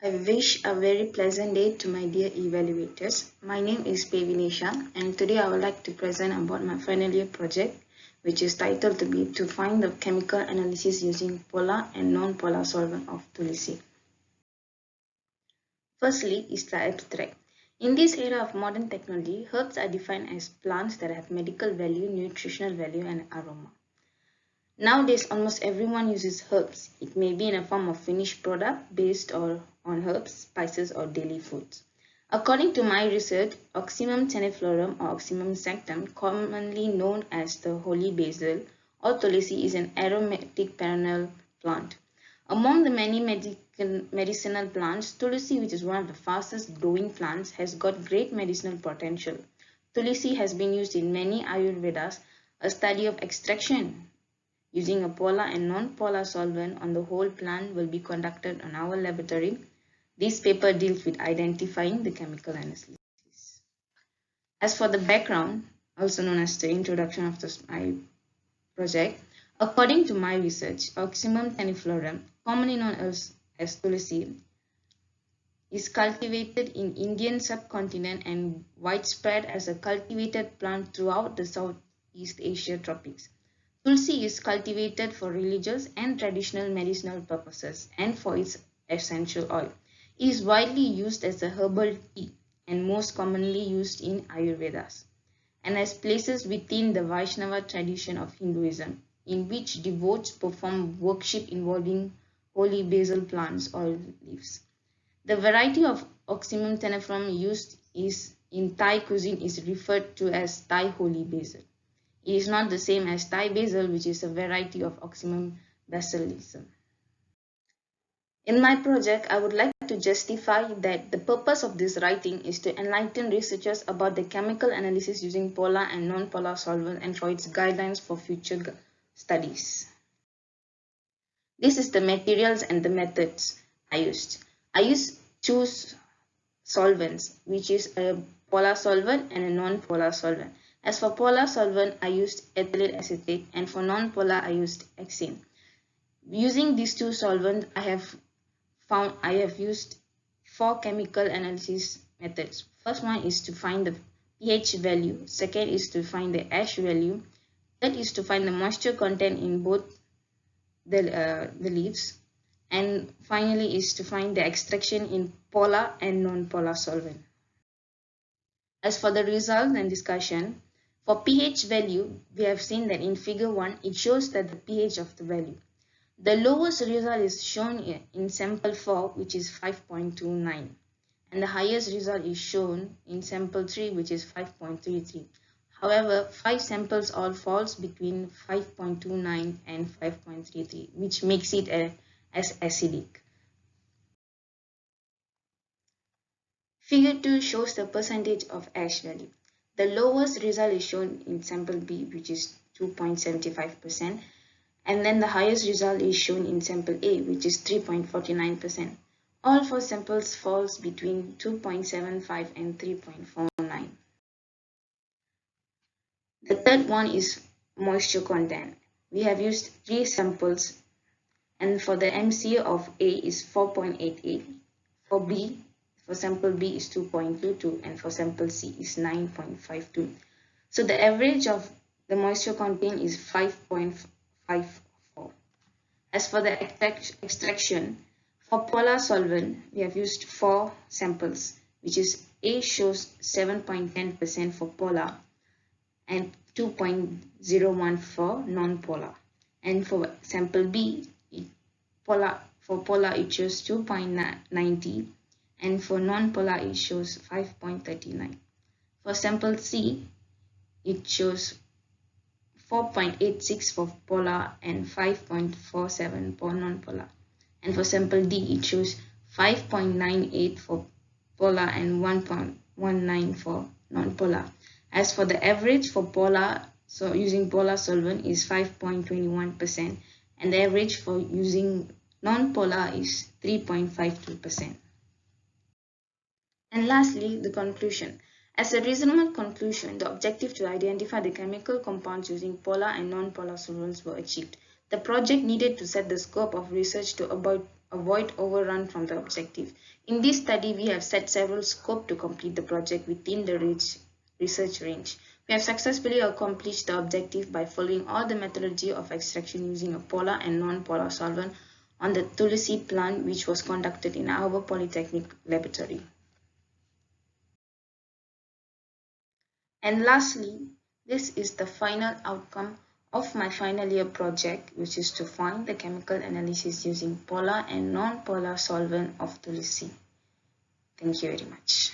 I wish a very pleasant day to my dear evaluators. My name is Pevinisha and today I would like to present about my final year project, which is titled to find the chemical analysis using polar and non-polar solvent of Tulsi. Firstly is the abstract. In this era of modern technology, herbs are defined as plants that have medical value, nutritional value and aroma. Nowadays, almost everyone uses herbs. It may be in a form of finished product based on herbs, spices, or daily foods. According to my research, Ocimum Tenuiflorum or Ocimum sanctum, commonly known as the Holy Basil or Tulsi, is an aromatic perennial plant. Among the many medicinal plants, Tulsi, which is one of the fastest growing plants, has got great medicinal potential. Tulsi has been used in many Ayurvedas, a study of extraction using a polar and non-polar solvent on the whole plant will be conducted on our laboratory. This paper deals with identifying the chemical analysis. As for the background, also known as the introduction of my project, according to my research, Ocimum Tenuiflorum, commonly known as Tulsi, is cultivated in Indian subcontinent and widespread as a cultivated plant throughout the Southeast Asia tropics. Tulsi is cultivated for religious and traditional medicinal purposes and for its essential oil. It is widely used as a herbal tea and most commonly used in Ayurvedas and as places within the Vaishnava tradition of Hinduism, in which devotees perform worship involving holy basil plants or leaves. The variety of Ocimum tenuiflorum used in Thai cuisine is referred to as Thai holy basil. It is not the same as Thai basil, which is a variety of Ocimum basilicum. In my project, I would like to justify that the purpose of this writing is to enlighten researchers about the chemical analysis using polar and non-polar solvent and for its guidelines for future studies. This is the materials and the methods I used. I used two solvents, which is a polar solvent and a non-polar solvent. As for polar solvent, I used ethylene acetate, and for non-polar, I used hexane. Using these two solvents, I have used 4 chemical analysis methods. First one is to find the pH value. Second is to find the ash value. Third is to find the moisture content in both the leaves. And finally is to find the extraction in polar and non-polar solvent. As for the result and discussion, for pH value, we have seen that in figure 1, it shows that the pH of the value. The lowest result is shown in sample 4, which is 5.29. And the highest result is shown in sample 3, which is 5.33. However, 5 samples all falls between 5.29 and 5.33, which makes it as acidic. Figure 2 shows the percentage of ash value. The lowest result is shown in sample B, which is 2.75%, and then the highest result is shown in sample A, which is 3.49%. All 4 samples falls between 2.75 and 3.49. The third one is moisture content. We have used 3 samples, and for the MCA of A is 4.88. For sample B is 2.22 and for sample C is 9.52. So the average of the moisture content is 5.54. As for the extraction, for polar solvent, we have used 4 samples, which is A shows 7.10% for polar and 2.01 for non-polar. And for sample B, for polar it shows 2.90. And for non-polar it shows 5.39. For sample C, it shows 4.86 for polar and 5.47 for non-polar. And for sample D, it shows 5.98 for polar and 1.19 for non-polar. As for the average for polar, so using polar solvent is 5.21%, and the average for using non-polar is 3.52%. And lastly, the conclusion. As a reasonable conclusion, the objective to identify the chemical compounds using polar and non-polar solvents were achieved. The project needed to set the scope of research to avoid avoid overrun from the objective. In this study, we have set several scopes to complete the project within the research range. We have successfully accomplished the objective by following all the methodology of extraction using a polar and non-polar solvent on the Tulsi plant, which was conducted in our Polytechnic laboratory. And lastly, this is the final outcome of my final year project, which is to find the chemical analysis using polar and non-polar solvent of Tulsi. Thank you very much.